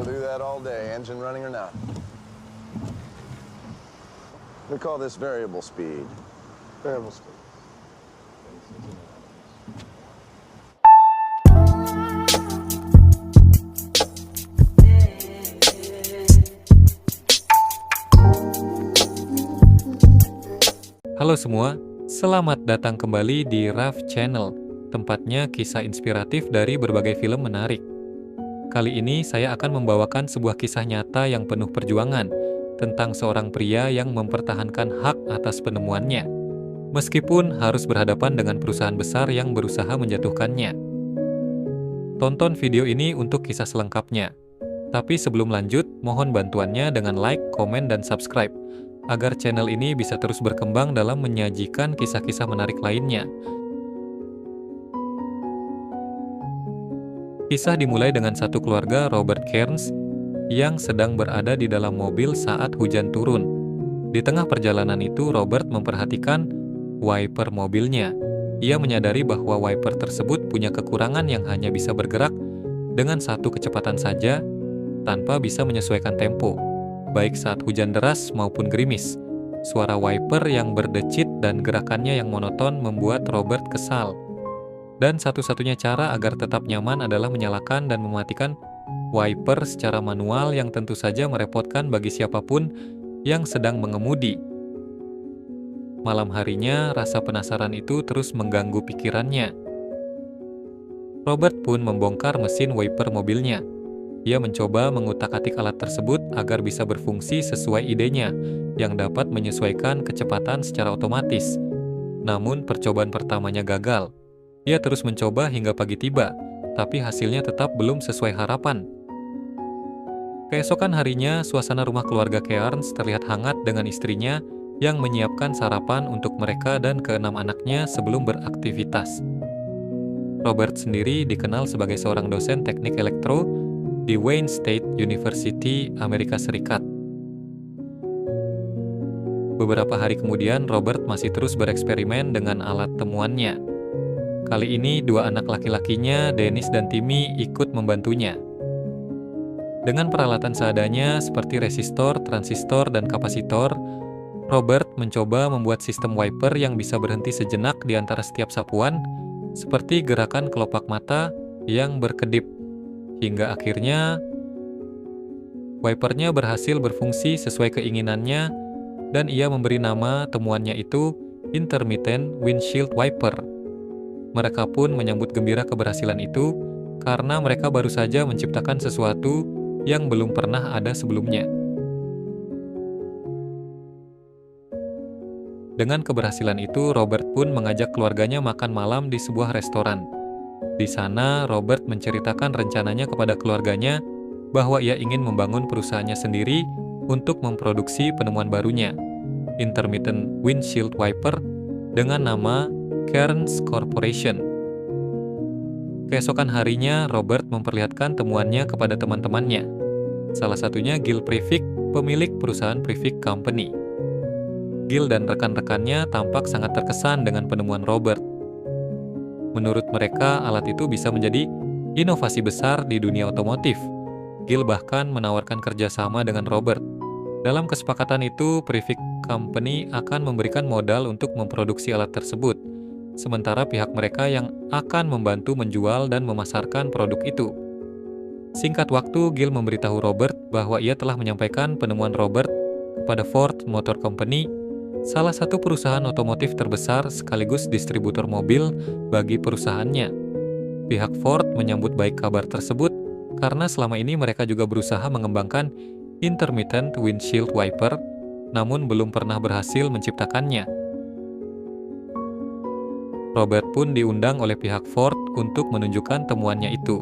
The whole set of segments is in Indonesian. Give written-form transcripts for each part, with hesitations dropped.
Go through that all day, engine running or not. We call this variable speed. Variable speed. Halo semua, selamat datang kembali di RAF Channel, tempatnya kisah inspiratif dari berbagai film menarik. Kali ini saya akan membawakan sebuah kisah nyata yang penuh perjuangan tentang seorang pria yang mempertahankan hak atas penemuannya, meskipun harus berhadapan dengan perusahaan besar yang berusaha menjatuhkannya. Tonton video ini untuk kisah selengkapnya. Tapi sebelum lanjut, mohon bantuannya dengan like, komen, dan subscribe, agar channel ini bisa terus berkembang dalam menyajikan kisah-kisah menarik lainnya. Kisah dimulai dengan satu keluarga Robert Cairns yang sedang berada di dalam mobil saat hujan turun. Di tengah perjalanan itu, Robert memperhatikan wiper mobilnya. Ia menyadari bahwa wiper tersebut punya kekurangan yang hanya bisa bergerak dengan satu kecepatan saja tanpa bisa menyesuaikan tempo, baik saat hujan deras maupun gerimis. Suara wiper yang berdecit dan gerakannya yang monoton membuat Robert kesal. Dan satu-satunya cara agar tetap nyaman adalah menyalakan dan mematikan wiper secara manual yang tentu saja merepotkan bagi siapapun yang sedang mengemudi. Malam harinya, rasa penasaran itu terus mengganggu pikirannya. Robert pun membongkar mesin wiper mobilnya. Ia mencoba mengutak-atik alat tersebut agar bisa berfungsi sesuai idenya, yang dapat menyesuaikan kecepatan secara otomatis. Namun percobaan pertamanya gagal. Ia terus mencoba hingga pagi tiba, tapi hasilnya tetap belum sesuai harapan. Keesokan harinya, suasana rumah keluarga Cairns terlihat hangat dengan istrinya yang menyiapkan sarapan untuk mereka dan keenam anaknya sebelum beraktivitas. Robert sendiri dikenal sebagai seorang dosen teknik elektro di Wayne State University, Amerika Serikat. Beberapa hari kemudian, Robert masih terus bereksperimen dengan alat temuannya. Kali ini, dua anak laki-lakinya, Dennis dan Timmy, ikut membantunya. Dengan peralatan seadanya seperti resistor, transistor, dan kapasitor, Robert mencoba membuat sistem wiper yang bisa berhenti sejenak di antara setiap sapuan, seperti gerakan kelopak mata yang berkedip. Hingga akhirnya, wipernya berhasil berfungsi sesuai keinginannya dan ia memberi nama temuannya itu Intermittent Windshield Wiper. Mereka pun menyambut gembira keberhasilan itu karena mereka baru saja menciptakan sesuatu yang belum pernah ada sebelumnya. Dengan keberhasilan itu, Robert pun mengajak keluarganya makan malam di sebuah restoran. Di sana, Robert menceritakan rencananya kepada keluarganya bahwa ia ingin membangun perusahaannya sendiri untuk memproduksi penemuan barunya, Intermittent Windshield Wiper, dengan nama Cairns Corporation. Keesokan harinya, Robert memperlihatkan temuannya kepada teman-temannya. Salah satunya Gil Prefik, pemilik perusahaan Prefik Company. Gil dan rekan-rekannya tampak sangat terkesan dengan penemuan Robert. Menurut mereka, alat itu bisa menjadi inovasi besar di dunia otomotif. Gil bahkan menawarkan kerjasama dengan Robert. Dalam kesepakatan itu, Prefik Company akan memberikan modal untuk memproduksi alat tersebut, sementara pihak mereka yang akan membantu menjual dan memasarkan produk itu. Singkat waktu, Gil memberitahu Robert bahwa ia telah menyampaikan penemuan Robert kepada Ford Motor Company, salah satu perusahaan otomotif terbesar sekaligus distributor mobil bagi perusahaannya. Pihak Ford menyambut baik kabar tersebut karena selama ini mereka juga berusaha mengembangkan Intermittent Windshield Wiper, namun belum pernah berhasil menciptakannya. Robert pun diundang oleh pihak Ford untuk menunjukkan temuannya itu.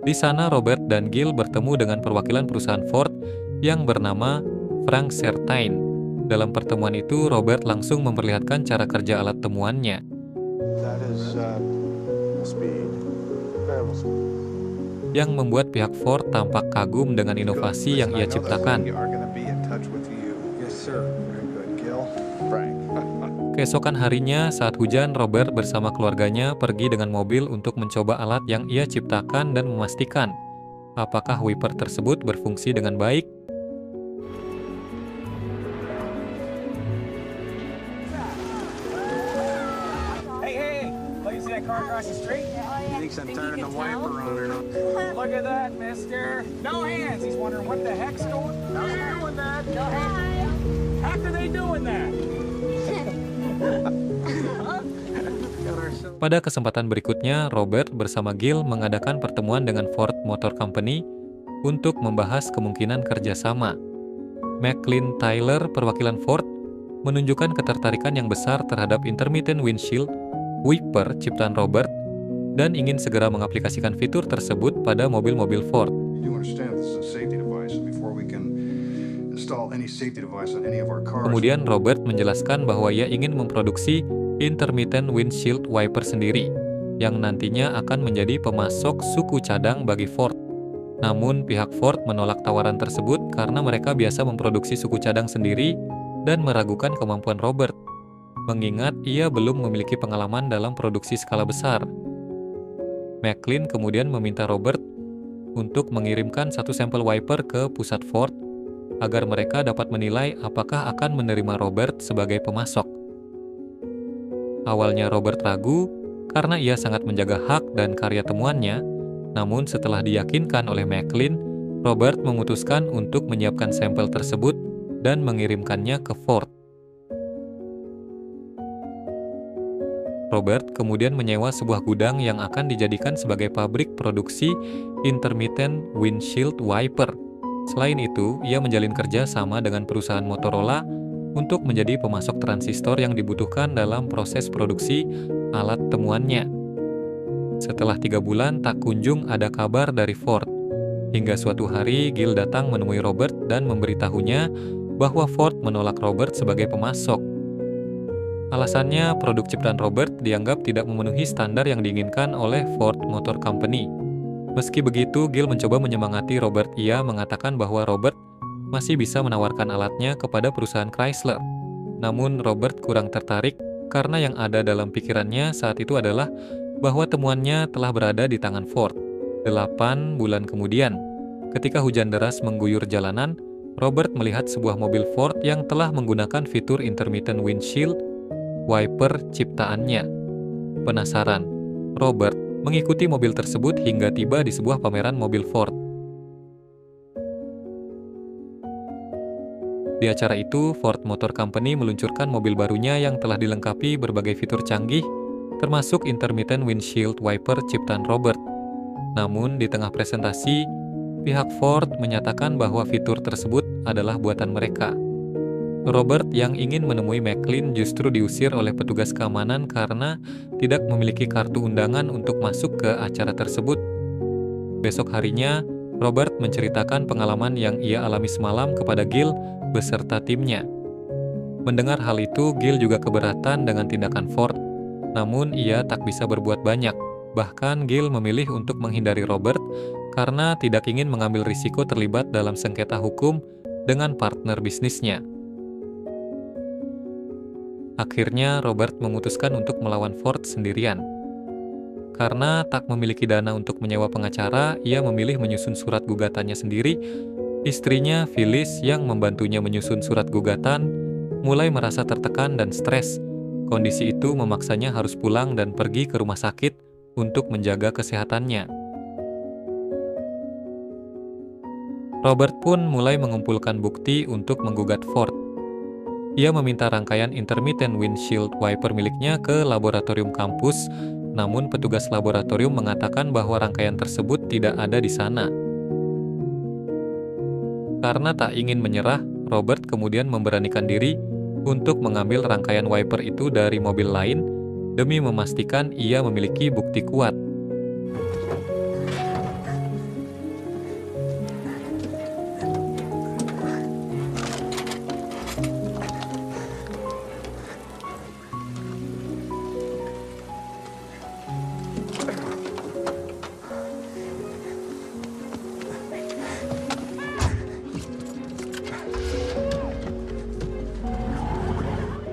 Di sana, Robert dan Gil bertemu dengan perwakilan perusahaan Ford yang bernama Frank Sertain. Dalam pertemuan itu, Robert langsung memperlihatkan cara kerja alat temuannya. Yang membuat pihak Ford tampak kagum dengan inovasi yang ia ciptakan. Keesokan harinya, saat hujan, Robert bersama keluarganya pergi dengan mobil untuk mencoba alat yang ia ciptakan dan memastikan Apakah wiper tersebut berfungsi dengan baik? Hey, oh, you see that car across the street? He thinks I'm turning the wiper on or not. Look at that, mister. No hands. He's wondering what the heck's going on. How's he doing that? No hands. How are they doing that? Got ourselves. Pada kesempatan berikutnya, Robert bersama Gil mengadakan pertemuan dengan Ford Motor Company untuk membahas kemungkinan kerjasama. McLean Tyler, perwakilan Ford, menunjukkan ketertarikan yang besar terhadap intermittent windshield wiper ciptaan Robert dan ingin segera mengaplikasikan fitur tersebut pada mobil-mobil Ford. You do understand this is a safety device. Before we can install any safety device on any of our cars. Kemudian Robert menjelaskan bahwa ia ingin memproduksi intermittent windshield wiper sendiri, yang nantinya akan menjadi pemasok suku cadang bagi Ford. Namun pihak Ford menolak tawaran tersebut karena mereka biasa memproduksi suku cadang sendiri dan meragukan kemampuan Robert, mengingat ia belum memiliki pengalaman dalam produksi skala besar. McLean kemudian meminta Robert untuk mengirimkan satu sampel wiper ke pusat Ford agar mereka dapat menilai apakah akan menerima Robert sebagai pemasok. Awalnya Robert ragu karena ia sangat menjaga hak dan karya temuannya, namun setelah diyakinkan oleh McLean, Robert memutuskan untuk menyiapkan sampel tersebut dan mengirimkannya ke Ford. Robert kemudian menyewa sebuah gudang yang akan dijadikan sebagai pabrik produksi intermittent windshield wiper. Selain itu, ia menjalin kerja sama dengan perusahaan Motorola untuk menjadi pemasok transistor yang dibutuhkan dalam proses produksi alat temuannya. Setelah 3 bulan, tak kunjung ada kabar dari Ford. Hingga suatu hari, Gil datang menemui Robert dan memberitahunya bahwa Ford menolak Robert sebagai pemasok. Alasannya, produk ciptaan Robert dianggap tidak memenuhi standar yang diinginkan oleh Ford Motor Company. Meski begitu, Gil mencoba menyemangati Robert. Ia mengatakan bahwa Robert masih bisa menawarkan alatnya kepada perusahaan Chrysler. Namun, Robert kurang tertarik karena yang ada dalam pikirannya saat itu adalah bahwa temuannya telah berada di tangan Ford. 8 bulan kemudian, ketika hujan deras mengguyur jalanan, Robert melihat sebuah mobil Ford yang telah menggunakan fitur intermittent windshield wiper ciptaannya. Penasaran, Robert mengikuti mobil tersebut hingga tiba di sebuah pameran mobil Ford. Di acara itu, Ford Motor Company meluncurkan mobil barunya yang telah dilengkapi berbagai fitur canggih, termasuk intermittent windshield wiper ciptaan Robert. Namun, di tengah presentasi, pihak Ford menyatakan bahwa fitur tersebut adalah buatan mereka. Robert yang ingin menemui McLean justru diusir oleh petugas keamanan karena tidak memiliki kartu undangan untuk masuk ke acara tersebut. Besok harinya, Robert menceritakan pengalaman yang ia alami semalam kepada Gil beserta timnya. Mendengar hal itu, Gil juga keberatan dengan tindakan Ford. Namun ia tak bisa berbuat banyak. Bahkan Gil memilih untuk menghindari Robert karena tidak ingin mengambil risiko terlibat dalam sengketa hukum dengan partner bisnisnya. Akhirnya Robert memutuskan untuk melawan Ford sendirian. Karena tak memiliki dana untuk menyewa pengacara, ia memilih menyusun surat gugatannya sendiri. Istrinya, Phyllis, yang membantunya menyusun surat gugatan, mulai merasa tertekan dan stres. Kondisi itu memaksanya harus pulang dan pergi ke rumah sakit untuk menjaga kesehatannya. Robert pun mulai mengumpulkan bukti untuk menggugat Ford. Ia meminta rangkaian intermittent windshield wiper miliknya ke laboratorium kampus, namun petugas laboratorium mengatakan bahwa rangkaian tersebut tidak ada di sana. Karena tak ingin menyerah, Robert kemudian memberanikan diri untuk mengambil rangkaian wiper itu dari mobil lain demi memastikan ia memiliki bukti kuat.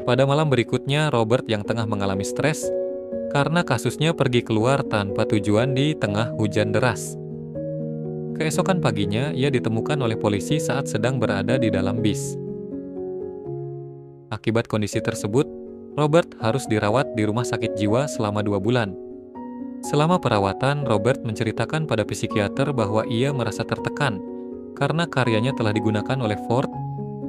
Pada malam berikutnya, Robert yang tengah mengalami stres karena kasusnya pergi keluar tanpa tujuan di tengah hujan deras. Keesokan paginya, ia ditemukan oleh polisi saat sedang berada di dalam bis. Akibat kondisi tersebut, Robert harus dirawat di rumah sakit jiwa selama 2 bulan. Selama perawatan, Robert menceritakan pada psikiater bahwa ia merasa tertekan karena karyanya telah digunakan oleh Ford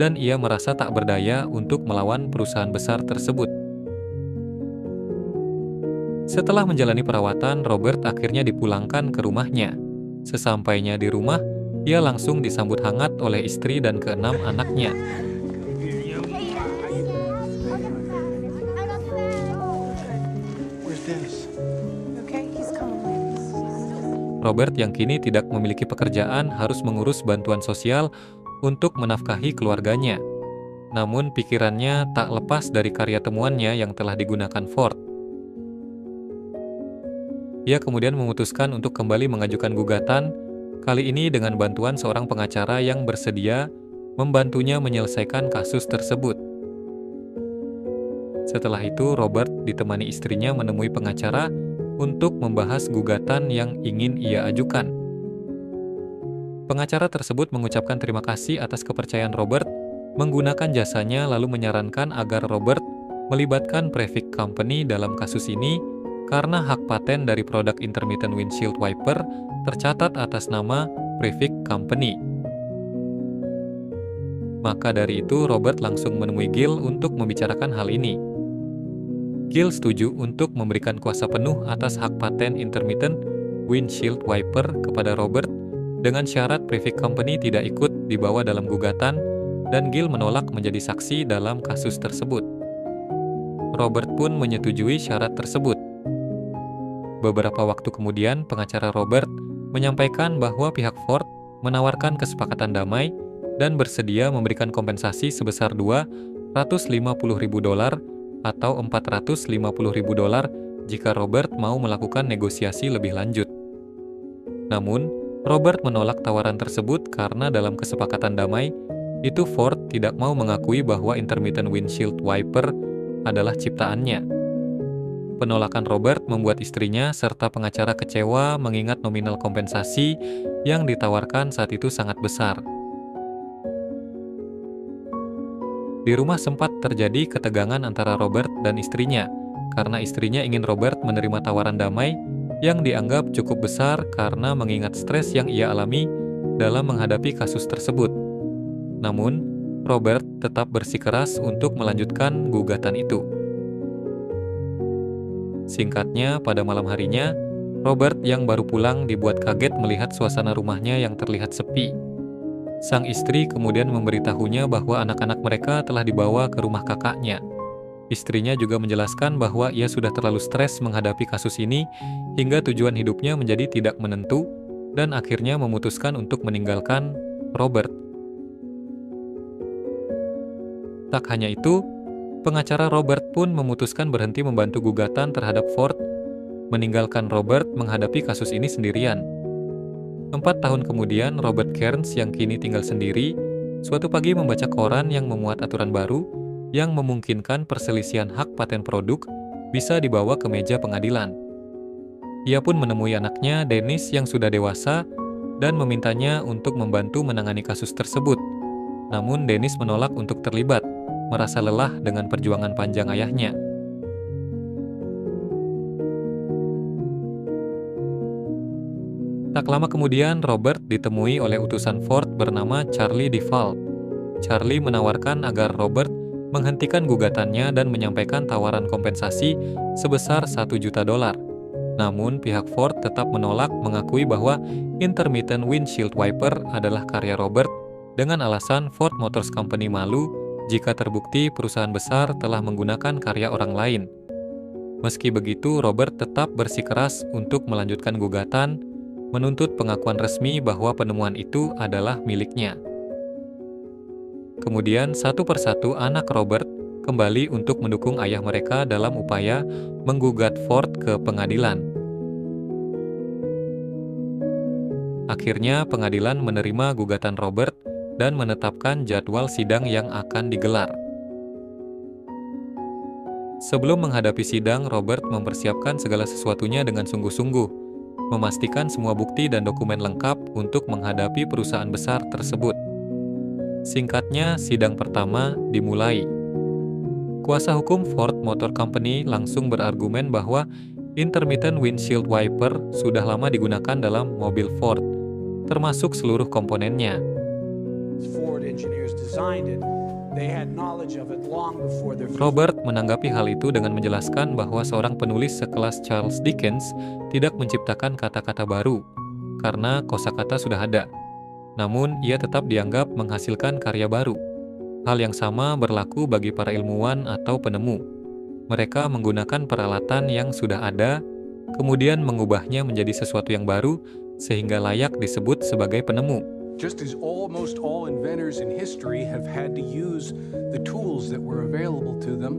dan ia merasa tak berdaya untuk melawan perusahaan besar tersebut. Setelah menjalani perawatan, Robert akhirnya dipulangkan ke rumahnya. Sesampainya di rumah, ia langsung disambut hangat oleh istri dan ke-6 anaknya. Robert yang kini tidak memiliki pekerjaan harus mengurus bantuan sosial untuk menafkahi keluarganya. Namun pikirannya tak lepas dari karya temuannya yang telah digunakan Ford. Ia kemudian memutuskan untuk kembali mengajukan gugatan, kali ini dengan bantuan seorang pengacara yang bersedia membantunya menyelesaikan kasus tersebut. Setelah itu, Robert ditemani istrinya menemui pengacara untuk membahas gugatan yang ingin ia ajukan. Pengacara tersebut mengucapkan terima kasih atas kepercayaan Robert, menggunakan jasanya lalu menyarankan agar Robert melibatkan Previc Company dalam kasus ini karena hak paten dari produk intermittent windshield wiper tercatat atas nama Previc Company. Maka dari itu, Robert langsung menemui Gil untuk membicarakan hal ini. Gil setuju untuk memberikan kuasa penuh atas hak paten intermittent windshield wiper kepada Robert dengan syarat Previc Company tidak ikut dibawa dalam gugatan dan Gil menolak menjadi saksi dalam kasus tersebut. Robert pun menyetujui syarat tersebut. Beberapa waktu kemudian, pengacara Robert menyampaikan bahwa pihak Ford menawarkan kesepakatan damai dan bersedia memberikan kompensasi sebesar $250.000 atau $450.000 jika Robert mau melakukan negosiasi lebih lanjut. Namun, Robert menolak tawaran tersebut karena dalam kesepakatan damai, itu Ford tidak mau mengakui bahwa intermittent windshield wiper adalah ciptaannya. Penolakan Robert membuat istrinya serta pengacara kecewa mengingat nominal kompensasi yang ditawarkan saat itu sangat besar. Di rumah sempat terjadi ketegangan antara Robert dan istrinya, karena istrinya ingin Robert menerima tawaran damai yang dianggap cukup besar karena mengingat stres yang ia alami dalam menghadapi kasus tersebut. Namun, Robert tetap bersikeras untuk melanjutkan gugatan itu. Singkatnya, pada malam harinya, Robert yang baru pulang dibuat kaget melihat suasana rumahnya yang terlihat sepi. Sang istri kemudian memberitahunya bahwa anak-anak mereka telah dibawa ke rumah kakaknya. Istrinya juga menjelaskan bahwa ia sudah terlalu stres menghadapi kasus ini hingga tujuan hidupnya menjadi tidak menentu dan akhirnya memutuskan untuk meninggalkan Robert. Tak hanya itu, pengacara Robert pun memutuskan berhenti membantu gugatan terhadap Ford, meninggalkan Robert menghadapi kasus ini sendirian. 4 tahun kemudian, Robert Cairns yang kini tinggal sendiri, suatu pagi membaca koran yang memuat aturan baru yang memungkinkan perselisihan hak paten produk bisa dibawa ke meja pengadilan. Ia pun menemui anaknya, Dennis, yang sudah dewasa dan memintanya untuk membantu menangani kasus tersebut. Namun Dennis menolak untuk terlibat, merasa lelah dengan perjuangan panjang ayahnya. Tak lama kemudian, Robert ditemui oleh utusan Ford bernama Charlie Duvall. Charlie menawarkan agar Robert menghentikan gugatannya dan menyampaikan tawaran kompensasi sebesar $1 juta. Namun, pihak Ford tetap menolak mengakui bahwa intermittent windshield wiper adalah karya Robert dengan alasan Ford Motor Company malu jika terbukti perusahaan besar telah menggunakan karya orang lain. Meski begitu, Robert tetap bersikeras untuk melanjutkan gugatan, menuntut pengakuan resmi bahwa penemuan itu adalah miliknya. Kemudian, satu persatu anak Robert kembali untuk mendukung ayah mereka dalam upaya menggugat Ford ke pengadilan. Akhirnya, pengadilan menerima gugatan Robert dan menetapkan jadwal sidang yang akan digelar. Sebelum menghadapi sidang, Robert mempersiapkan segala sesuatunya dengan sungguh-sungguh. memastikan semua bukti dan dokumen lengkap untuk menghadapi perusahaan besar tersebut. Singkatnya, sidang pertama dimulai. Kuasa hukum Ford Motor Company langsung berargumen bahwa intermittent windshield wiper sudah lama digunakan dalam mobil Ford, termasuk seluruh komponennya. Ford engineers designed it. They had knowledge of it long before their Robert menanggapi hal itu dengan menjelaskan bahwa seorang penulis sekelas Charles Dickens tidak menciptakan kata-kata baru, karena kosakata sudah ada. Namun, ia tetap dianggap menghasilkan karya baru. Hal yang sama berlaku bagi para ilmuwan atau penemu. Mereka menggunakan peralatan yang sudah ada, kemudian mengubahnya menjadi sesuatu yang baru, sehingga layak disebut sebagai penemu. Just as almost all inventors in history have had to use the tools that were available to them.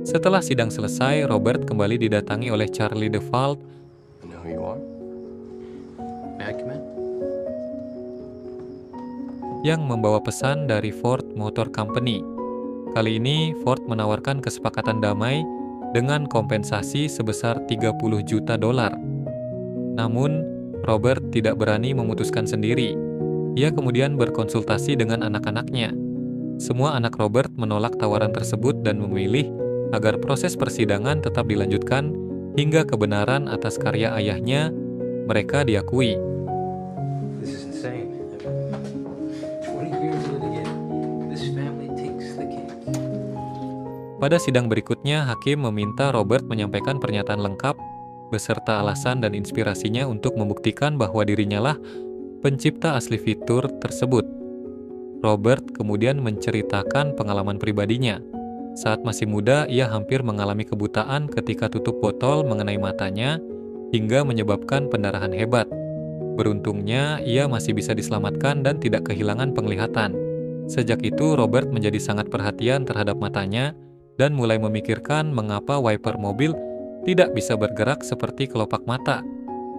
Setelah sidang selesai, Robert kembali didatangi oleh Charlie DeVault I know who you are. May I come in? yang membawa pesan dari Ford Motor Company. Kali ini, Ford menawarkan kesepakatan damai dengan kompensasi sebesar $30 juta. Namun, Robert tidak berani memutuskan sendiri. Ia kemudian berkonsultasi dengan anak-anaknya. Semua anak Robert menolak tawaran tersebut dan memilih agar proses persidangan tetap dilanjutkan hingga kebenaran atas karya ayahnya mereka diakui. This is insane. 20 years litigate. This family takes the cake. Pada sidang berikutnya, hakim meminta Robert menyampaikan pernyataan lengkap beserta alasan dan inspirasinya untuk membuktikan bahwa dirinya lah pencipta asli fitur tersebut. Robert kemudian menceritakan pengalaman pribadinya. Saat masih muda, ia hampir mengalami kebutaan ketika tutup botol mengenai matanya hingga menyebabkan pendarahan hebat. Beruntungnya, ia masih bisa diselamatkan dan tidak kehilangan penglihatan. Sejak itu, Robert menjadi sangat perhatian terhadap matanya dan mulai memikirkan mengapa wiper mobil tidak bisa bergerak seperti kelopak mata,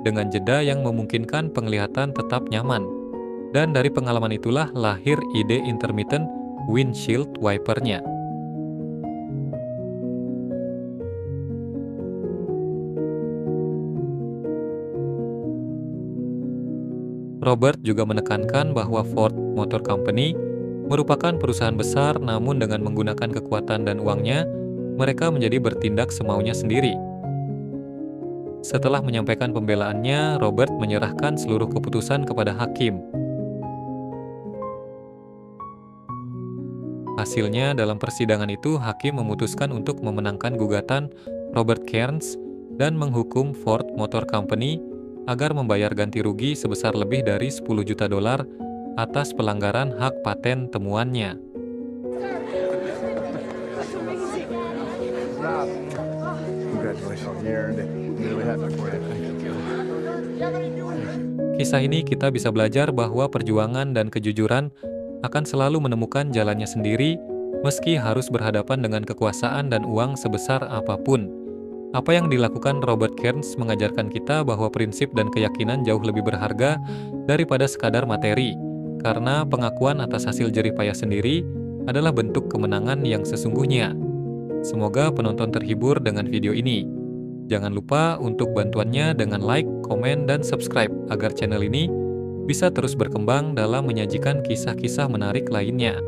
dengan jeda yang memungkinkan penglihatan tetap nyaman. Dan dari pengalaman itulah lahir ide intermittent windshield wipernya. Robert juga menekankan bahwa Ford Motor Company merupakan perusahaan besar, namun dengan menggunakan kekuatan dan uangnya, mereka menjadi bertindak semaunya sendiri. Setelah menyampaikan pembelaannya, Robert menyerahkan seluruh keputusan kepada hakim. Hasilnya, dalam persidangan itu, hakim memutuskan untuk memenangkan gugatan Robert Cairns dan menghukum Ford Motor Company agar membayar ganti rugi sebesar lebih dari $10 juta atas pelanggaran hak paten temuannya. Congratulations. You earned it. I'm really happy for you. Kisah ini kita bisa belajar bahwa perjuangan dan kejujuran akan selalu menemukan jalannya sendiri, meski harus berhadapan dengan kekuasaan dan uang sebesar apapun. Apa yang dilakukan Robert Cairns mengajarkan kita bahwa prinsip dan keyakinan jauh lebih berharga daripada sekadar materi, karena pengakuan atas hasil jerih payah sendiri adalah bentuk kemenangan yang sesungguhnya. Semoga penonton terhibur dengan video ini. Jangan lupa untuk bantuannya dengan like, komen, dan subscribe agar channel ini bisa terus berkembang dalam menyajikan kisah-kisah menarik lainnya.